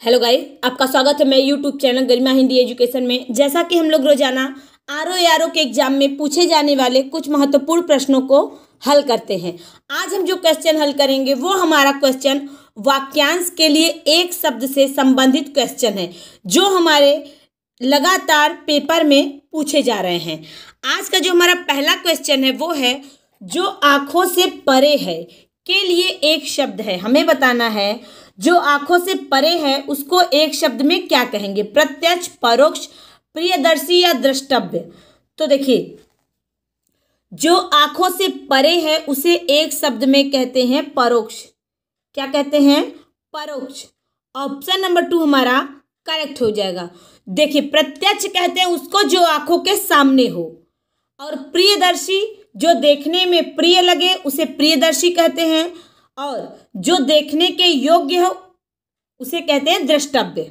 Hello guys, आपका स्वागत है मेरे यूट्यूब चैनल गरिमा हिंदी एजुकेशन में। जैसा कि हम लोग रोजाना आरओ के एग्जाम में पूछे जाने वाले कुछ महत्वपूर्ण प्रश्नों को हल करते हैं। आज हम जो क्वेश्चन हल करेंगे वो हमारा क्वेश्चन वाक्यांश के लिए एक शब्द से संबंधित क्वेश्चन है, जो हमारे लगातार पेपर में पूछे जा रहे हैं। आज का जो हमारा पहला क्वेश्चन है वो है, जो आंखों से परे है के लिए एक शब्द है। हमें बताना है जो आंखों से परे है उसको एक शब्द में क्या कहेंगे, प्रत्यक्ष, परोक्ष, प्रियदर्शी या द्रष्टव्य। तो देखिए, जो आंखों से परे है उसे एक शब्द में कहते हैं परोक्ष। क्या कहते हैं? परोक्ष। ऑप्शन नंबर 2 हमारा करेक्ट हो जाएगा। देखिए, प्रत्यक्ष कहते हैं उसको जो आंखों के सामने हो, और प्रियदर्शी जो देखने में प्रिय लगे उसे प्रियदर्शी कहते हैं, और जो देखने के योग्य हो उसे कहते हैं द्रष्टव्य।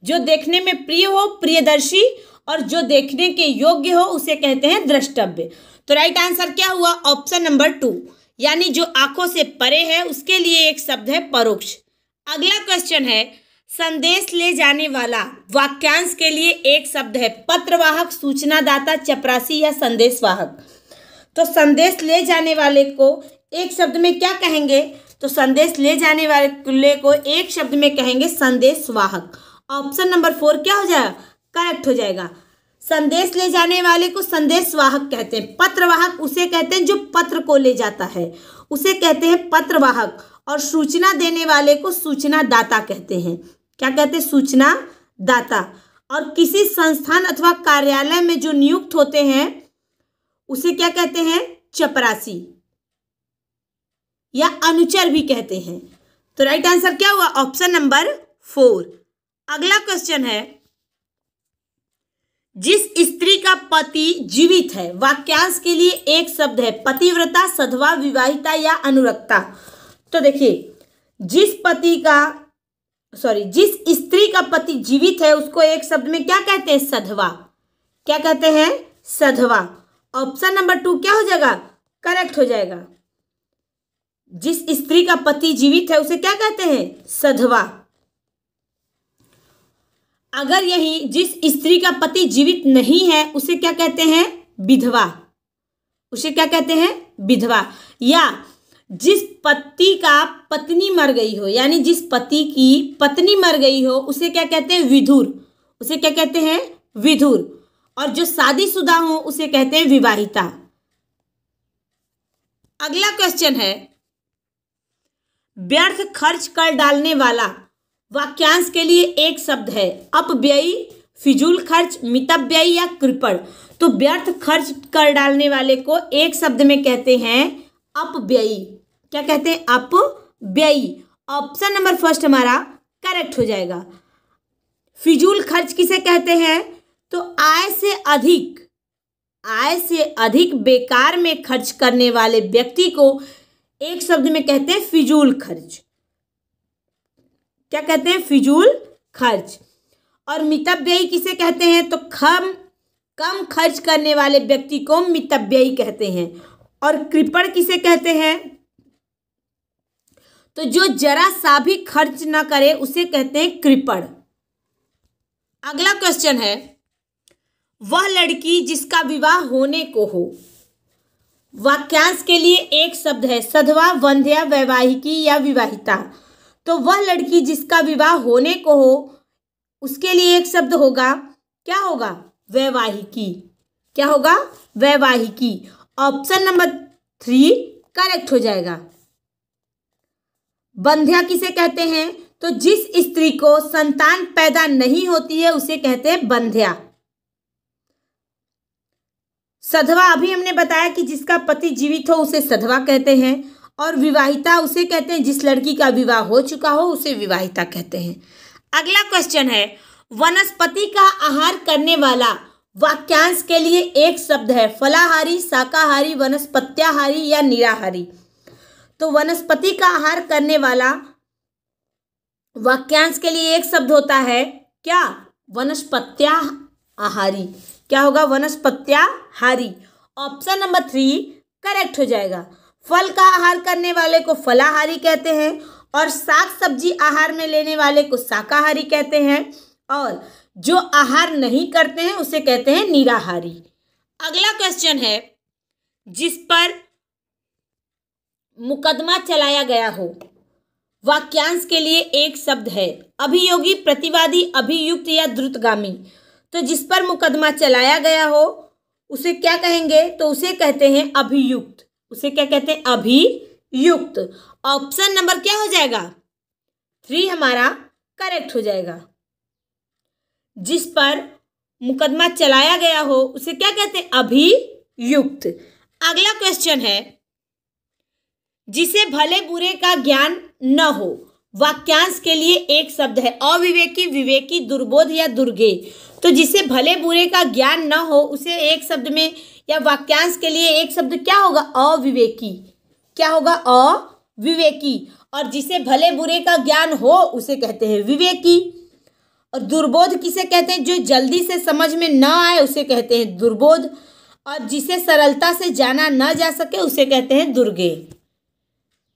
जो देखने में प्रिय हो प्रियदर्शी, और जो देखने के योग्य हो उसे कहते हैं द्रष्टव्य। तो राइट आंसर क्या हुआ? ऑप्शन नंबर 2, यानी जो आंखों से परे है उसके लिए एक शब्द है परोक्ष। अगला क्वेश्चन है, संदेश ले जाने वाला वाक्यांश के लिए एक शब्द है पत्रवाहक, सूचनादाता, चपरासी या संदेशवाहक। तो संदेश ले जाने वाले को एक शब्द में क्या कहेंगे? तो संदेश ले जाने वाले को एक शब्द में कहेंगे संदेशवाहक। ऑप्शन नंबर 4 क्या हो जाएगा? करेक्ट हो जाएगा। संदेश ले जाने वाले को संदेशवाहक कहते हैं। पत्रवाहक उसे कहते हैं जो पत्र को ले जाता है, उसे कहते हैं पत्रवाहक। और सूचना देने वाले को सूचनादाता कहते हैं। क्या कहते हैं? सूचनादाता। और किसी संस्थान अथवा कार्यालय में जो नियुक्त होते हैं उसे क्या कहते हैं? चपरासी या अनुचर भी कहते हैं। तो राइट आंसर क्या हुआ? Option number 4। अगला क्वेश्चन है, जिस स्त्री का पति जीवित है वाक्यांश के लिए एक शब्द है पतिव्रता, सधवा, विवाहिता या अनुरक्ता। तो देखिए, जिस स्त्री का पति जीवित है उसको एक शब्द में क्या कहते हैं? सधवा। क्या कहते हैं? सधवा। ऑप्शन नंबर 2 क्या हो जाएगा? करेक्ट हो जाएगा। जिस स्त्री का पति जीवित है उसे क्या कहते हैं? सधवा। अगर यही जिस स्त्री का पति जीवित नहीं है उसे क्या कहते हैं? विधवा। उसे क्या कहते हैं? विधवा। या जिस पति का पत्नी मर गई हो, यानी जिस पति की पत्नी मर गई हो उसे क्या कहते हैं? विधुर। उसे क्या कहते हैं? विधुर। और जो शादीशुदा हो उसे कहते हैं विवाहिता। अगला क्वेश्चन है, व्यर्थ खर्च कर डालने वाला वाक्यांश के लिए एक शब्द है अपव्ययी, फिजूल खर्च, मितव्ययी या कृपण। तो व्यर्थ खर्च कर डालने वाले को एक शब्द में कहते हैं अपव्ययी। क्या कहते हैं? अपव्ययी। ऑप्शन नंबर 1 हमारा करेक्ट हो जाएगा। फिजूल खर्च किसे कहते हैं? तो आय से अधिक बेकार में खर्च करने वाले व्यक्ति को एक शब्द में कहते हैं फिजूल खर्च। क्या कहते हैं? फिजूल खर्च। और मितव्ययी किसे कहते हैं? तो कम खर्च करने वाले व्यक्ति को मितव्ययी कहते हैं। और कृपण किसे कहते हैं? तो जो जरा सा भी खर्च ना करे उसे कहते हैं कृपण। अगला क्वेश्चन है, वह लड़की जिसका विवाह होने को हो वाक्यांश के लिए एक शब्द है सधवा, वंध्या, वैवाहिकी या विवाहिता। तो वह लड़की जिसका विवाह होने को हो उसके लिए एक शब्द होगा, क्या होगा? वैवाहिकी। क्या होगा? वैवाहिकी। ऑप्शन नंबर 3 करेक्ट हो जाएगा। वंध्या किसे कहते हैं? तो जिस स्त्री को संतान पैदा नहीं होती है उसे कहते हैं वंध्या। सधवा अभी हमने बताया कि जिसका पति जीवित हो उसे सधवा कहते हैं, और विवाहिता उसे कहते हैं जिस लड़की का विवाह हो चुका हो उसे विवाहिता कहते हैं। अगला क्वेश्चन है, वनस्पति का आहार करने वाला वाक्यांश के लिए एक शब्द है फलाहारी, शाकाहारी, वनस्पत्याहारी या निराहारी। तो वनस्पति का आहार करने वाला वाक्यांश के लिए एक शब्द होता है क्या? वनस्पत्याहारी। क्या होगा? वनस्पत्याहारी। ऑप्शन नंबर 3 करेक्ट हो जाएगा। फल का आहार करने वाले को फलाहारी कहते हैं, और साग सब्जी आहार में लेने वाले को शाकाहारी कहते हैं, और जो आहार नहीं करते हैं उसे कहते हैं निराहारी। अगला क्वेश्चन है, जिस पर मुकदमा चलाया गया हो, वाक्यांश के लिए एक शब्द है, अभियोगी, प्रतिवादी, अभियुक्त या द्रुतगामी। तो जिस पर मुकदमा चलाया गया हो उसे क्या कहेंगे? तो उसे कहते हैं अभियुक्त। उसे क्या कहते हैं? अभियुक्त। ऑप्शन नंबर क्या हो जाएगा? 3 हमारा करेक्ट हो जाएगा। जिस पर मुकदमा चलाया गया हो उसे क्या कहते हैं? अभियुक्त। अगला क्वेश्चन है, जिसे भले बुरे का ज्ञान न हो, वाक्यांश के लिए एक शब्द है, अविवेकी, विवेकी, दुर्बोध या दुर्गे। तो जिसे भले बुरे का ज्ञान न हो उसे एक शब्द में या वाक्यांश के लिए एक शब्द क्या होगा? अविवेकी। क्या होगा? अविवेकी। और जिसे भले बुरे का ज्ञान हो उसे कहते हैं विवेकी। और दुर्बोध किसे कहते हैं? जो जल्दी से समझ में न आए उसे कहते हैं दुर्बोध। और जिसे सरलता से जाना न जा सके उसे कहते हैं दुर्गे।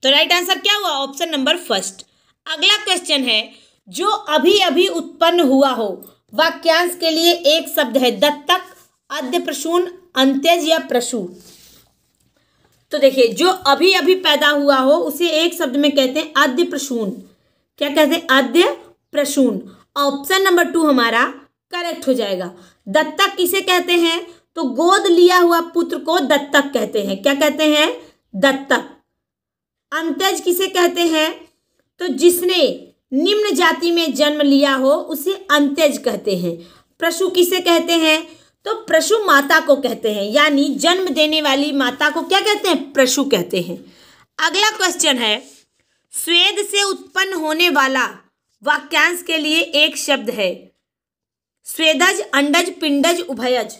तो राइट आंसर क्या हुआ? Option number first. अगला क्वेश्चन है, जो अभी अभी उत्पन्न हुआ हो, वाक्यांश के लिए एक शब्द है, दत्तक, अद्य, प्रसून, अंत्यज या प्रसून। तो देखिए, जो अभी अभी पैदा हुआ हो उसे एक शब्द में कहते हैं अद्य प्रसून। क्या कहते हैं? अद्य प्रसून। ऑप्शन नंबर 2 हमारा करेक्ट हो जाएगा। दत्तक किसे कहते हैं? तो गोद लिया हुआ पुत्र को दत्तक कहते हैं। क्या कहते हैं? दत्तक। अंत्यज किसे कहते हैं? तो जिसने निम्न जाति में जन्म लिया हो उसे अंत्यज कहते हैं। प्रसू किसे कहते हैं? तो प्रसू माता को कहते हैं, यानी जन्म देने वाली माता को क्या कहते हैं? प्रसू कहते हैं। अगला क्वेश्चन है, स्वेद से उत्पन्न होने वाला वाक्यांश के लिए एक शब्द है, स्वेदज, अंडज, पिंडज, उभयज।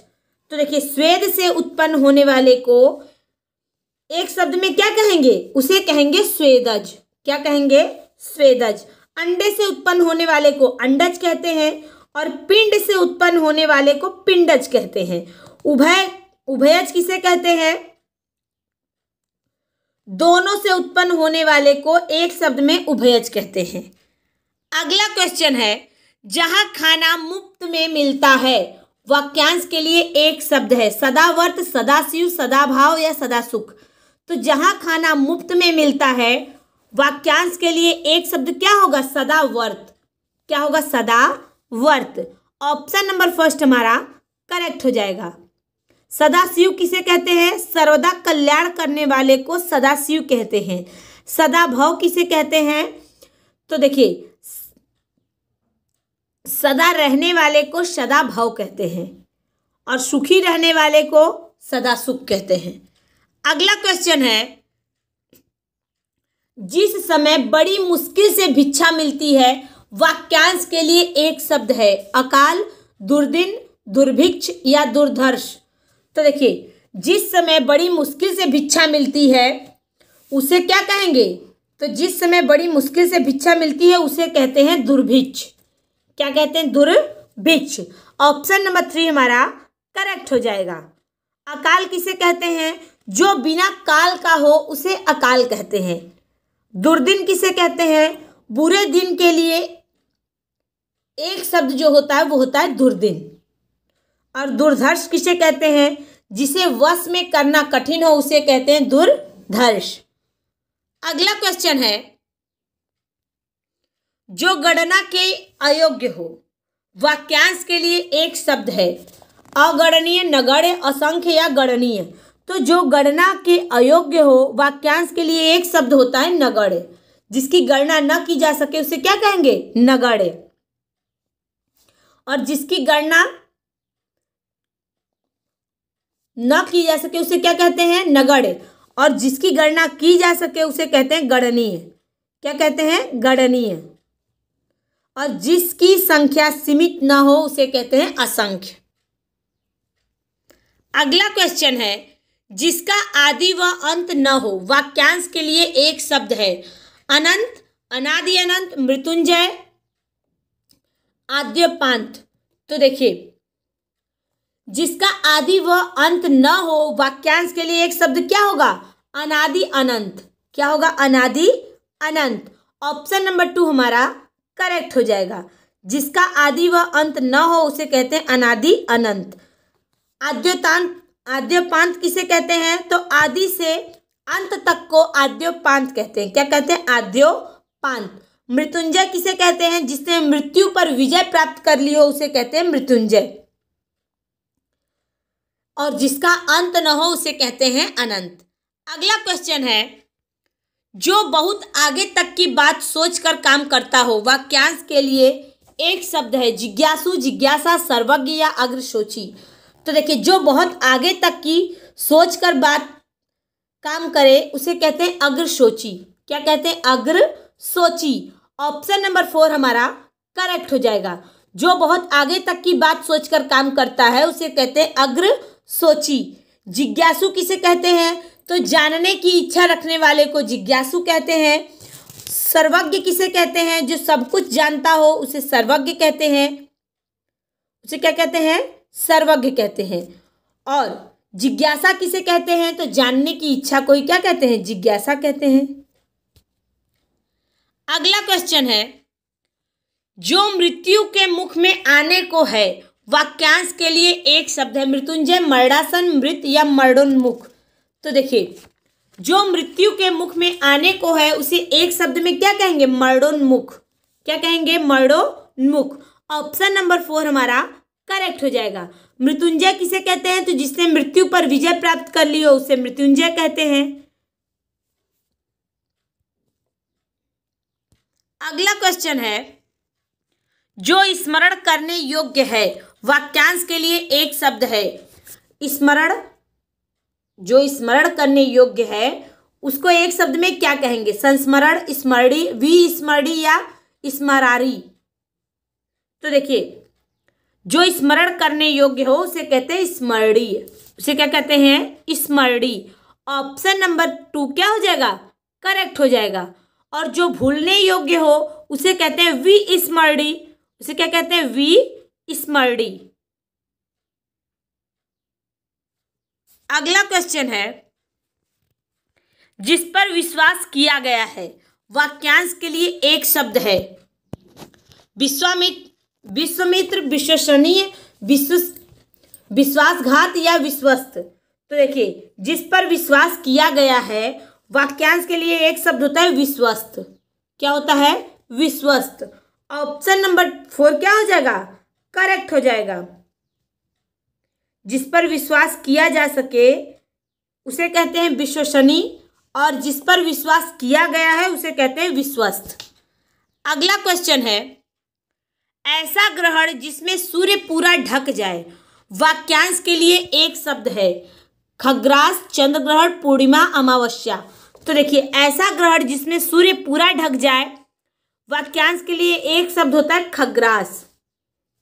तो देखिए, स्वेद से उत्पन्न होने वाले को एक शब्द में क्या कहेंगे? उसे कहेंगे स्वेदज। क्या कहेंगे? स्वेदज। अंडे से उत्पन्न होने वाले को अंडज कहते हैं और पिंड से उत्पन्न होने वाले को पिंडज कहते हैं। उभयज किसे कहते हैं? दोनों से उत्पन्न होने वाले को एक शब्द में उभयज कहते हैं। अगला क्वेश्चन है, जहां खाना मुफ्त में मिलता है, वाक्यांश के लिए एक शब्द है, सदावर्त, सदाशिव, सदाभाव या सदासुख। तो जहां खाना मुफ्त में मिलता है, वाक्यांश के लिए एक शब्द क्या होगा? सदावर्त। क्या होगा? सदावर्त। ऑप्शन नंबर फर्स्ट हमारा करेक्ट हो जाएगा। सदाशिव किसे कहते हैं? सर्वदा कल्याण करने वाले को सदाशिव कहते हैं। सदाभाव किसे कहते हैं? तो देखिए, सदा रहने वाले को सदाभाव कहते हैं और सुखी रहने वाले को सदासुख कहते हैं। अगला क्वेश्चन है, जिस समय बड़ी मुश्किल से भिक्षा मिलती है, वाक्यांश के लिए एक शब्द है, अकाल, दुर्दिन, दुर्भिक्ष या दुर्धर्ष। तो देखिए, जिस समय बड़ी मुश्किल से भिक्षा मिलती है उसे क्या कहेंगे? तो जिस समय बड़ी मुश्किल से भिक्षा मिलती है उसे कहते हैं दुर्भिक्ष। क्या कहते हैं? दुर्भिक्ष। ऑप्शन नंबर 3 हमारा करेक्ट हो जाएगा। अकाल किसे कहते हैं? जो बिना काल का हो उसे अकाल कहते हैं। दुर्दिन किसे कहते हैं? बुरे दिन के लिए एक शब्द जो होता है वो होता है दुर्दिन। और दुर्धर्ष किसे कहते हैं? जिसे वश में करना कठिन हो उसे कहते हैं दुर्धर्ष। अगला क्वेश्चन है, जो गणना के अयोग्य हो, वाक्यांश के लिए एक शब्द है, अगणनीय, नगण्य, असंख्य या गणनीय। तो जो गणना के अयोग्य हो, वाक्यांश के लिए एक शब्द होता है नगण्य। जिसकी गणना न की जा सके उसे क्या कहेंगे? नगण्य। और जिसकी गणना न की जा सके उसे क्या कहते हैं? नगण्य। और जिसकी गणना की जा सके उसे कहते हैं गणनीय। क्या कहते हैं? गणनीय। और जिसकी संख्या सीमित न हो उसे कहते हैं असंख्य। अगला क्वेश्चन है, जिसका आदि व अंत न हो, वाक्यांश के लिए एक शब्द है, अनंत, अनादि अनंत, मृत्युंजय, आद्यपांत। तो देखिए, जिसका आदि व अंत न हो, वाक्यांश के लिए एक शब्द क्या होगा? अनादि अनंत। क्या होगा? अनादि अनंत। ऑप्शन नंबर 2 हमारा करेक्ट हो जाएगा। जिसका आदि व अंत न हो उसे कहते हैं अनादि अनंत। आद्योपांत किसे कहते हैं? तो आदि से अंत तक को आद्योपांत कहते हैं। क्या कहते हैं? आद्योपांत। मृत्युंजय किसे कहते हैं? जिसने मृत्यु पर विजय प्राप्त कर ली हो उसे कहते हैं मृत्युंजय। और जिसका अंत न हो उसे कहते हैं अनंत। अगला क्वेश्चन है, जो बहुत आगे तक की बात सोचकर काम करता हो, वाक्यांश के लिए एक शब्द है जिज्ञासु, जिज्ञासा, सर्वज्ञ या अग्रसोची। तो देखिए, जो बहुत आगे तक की सोचकर बात काम करे उसे कहते हैं अग्रसोची। क्या कहते हैं? अग्रसोची। ऑप्शन नंबर 4 हमारा करेक्ट हो जाएगा। जो बहुत आगे तक की बात सोचकर काम करता है उसे कहते हैं अग्रसोची। जिज्ञासु किसे कहते हैं? तो जानने की इच्छा रखने वाले को जिज्ञासु कहते हैं। सर्वज्ञ किसे कहते हैं? जो सब कुछ जानता हो उसे सर्वज्ञ कहते हैं। उसे क्या कहते हैं? सर्वज्ञ कहते हैं। और जिज्ञासा किसे कहते हैं? तो जानने की इच्छा को ही क्या कहते हैं? जिज्ञासा कहते हैं। अगला क्वेश्चन है, जो मृत्यु के मुख में आने को है, वाक्यांश के लिए एक शब्द है मृत्युंजय, मरणासन, मृत या मरणोन्मुख। तो देखिए, जो मृत्यु के मुख में आने को है उसे एक शब्द में क्या कहेंगे? मरणोन्मुख। क्या कहेंगे? मरणोन्मुख। ऑप्शन नंबर 4 हमारा करेक्ट हो जाएगा। मृत्युंजय किसे कहते हैं? तो जिसने मृत्यु पर विजय प्राप्त कर ली हो उसे मृत्युंजय कहते हैं। अगला क्वेश्चन है, जो स्मरण करने योग्य है, वाक्यांश के लिए एक शब्द है स्मरण। जो स्मरण करने योग्य है उसको एक शब्द में क्या कहेंगे? संस्मरण, स्मरणी, विस्मरणी या स्मरारी। तो देखिए, जो स्मरण करने योग्य हो उसे कहते हैं स्मरणी। उसे क्या कहते हैं? स्मरणी। ऑप्शन नंबर 2 क्या हो जाएगा? करेक्ट हो जाएगा। और जो भूलने योग्य हो उसे कहते हैं विस्मरणी। उसे क्या कहते हैं? विस्मरणी। अगला क्वेश्चन है, जिस पर विश्वास किया गया है, वाक्यांश के लिए एक शब्द है विश्वामित्र, विश्वसनीय, विश्वासघात या विश्वस्त। तो देखिए, जिस पर विश्वास किया गया है, वाक्यांश के लिए एक शब्द होता है विश्वस्त। क्या होता है? विश्वस्त। ऑप्शन नंबर 4 क्या हो जाएगा? करेक्ट हो जाएगा। जिस पर विश्वास किया जा सके उसे कहते हैं विश्वसनीय, और जिस पर विश्वास किया गया है उसे कहते हैं विश्वस्त। अगला क्वेश्चन है, ऐसा ग्रहण जिसमें सूर्य पूरा ढक जाए, वाक्यांश के लिए एक शब्द है खग्रास, चंद्र ग्रहण, पूर्णिमा, अमावस्या। तो देखिए, ऐसा ग्रहण जिसमें सूर्य पूरा ढक जाए, वाक्यांश के लिए एक शब्द होता है खग्रास।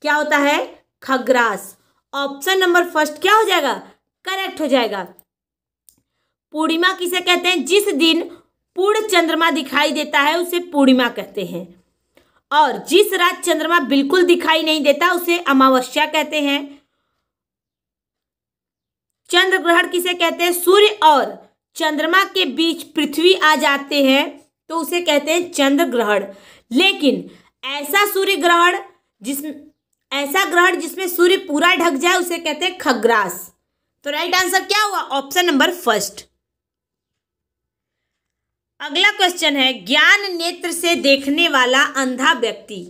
क्या होता है? खग्रास। ऑप्शन नंबर 1 क्या हो जाएगा? करेक्ट हो जाएगा। पूर्णिमा किसे कहते हैं? जिस दिन पूर्ण चंद्रमा दिखाई देता है उसे पूर्णिमा कहते हैं। और जिस रात चंद्रमा बिल्कुल दिखाई नहीं देता उसे अमावस्या कहते हैं। चंद्र ग्रहण किसे कहते हैं? सूर्य और चंद्रमा के बीच पृथ्वी आ जाते हैं तो उसे कहते हैं चंद्र ग्रहण। लेकिन ऐसा ग्रहण जिसमें सूर्य पूरा ढक जाए उसे कहते हैं खग्रास। तो राइट आंसर क्या हुआ? Option number 1। अगला क्वेश्चन है, ज्ञान नेत्र से देखने वाला अंधा व्यक्ति,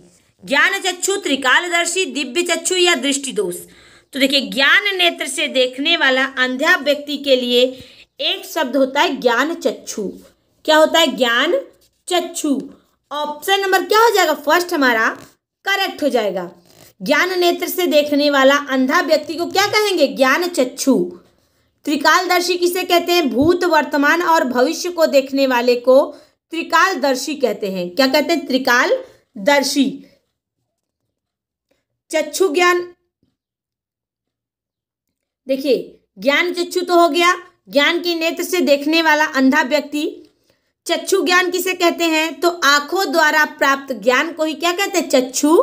ज्ञान चक्षु, त्रिकालदर्शी, दिव्य चक्षु या दृष्टि दोष। तो देखिए, ज्ञान नेत्र से देखने वाला अंधा व्यक्ति के लिए एक शब्द होता है ज्ञान चक्षु। क्या होता है? ज्ञान चक्षु। ऑप्शन नंबर क्या हो जाएगा? 1 हमारा करेक्ट हो जाएगा। ज्ञान नेत्र से देखने वाला अंधा व्यक्ति को क्या कहेंगे? ज्ञान चक्षु। त्रिकालदर्शी किसे कहते हैं? भूत, वर्तमान और भविष्य को देखने वाले को त्रिकालदर्शी कहते हैं। क्या कहते हैं? त्रिकालदर्शी। चक्षु ज्ञान, देखिए, ज्ञान चक्षु तो हो गया, ज्ञान के नेत्र से देखने वाला अंधा व्यक्ति। चक्षु ज्ञान किसे कहते हैं? तो आंखों द्वारा प्राप्त ज्ञान को ही क्या कहते हैं? चक्षु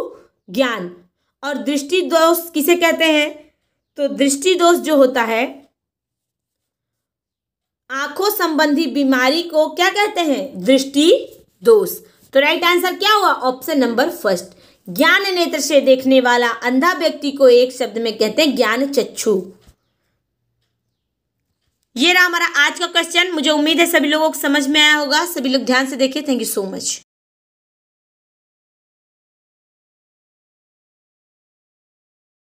ज्ञान। और दृष्टि दोष किसे कहते हैं? तो दृष्टि दोष जो होता है, आंखों संबंधी बीमारी को क्या कहते हैं? दृष्टि दोष। तो राइट आंसर क्या हुआ? Option number first. ज्ञान नेत्र से देखने वाला अंधा व्यक्ति को एक शब्द में कहते हैं ज्ञान चक्षु। ये रहा हमारा आज का क्वेश्चन। मुझे उम्मीद है सभी लोगों को समझ में आया होगा। सभी लोग ध्यान से देखिए। Thank you so much.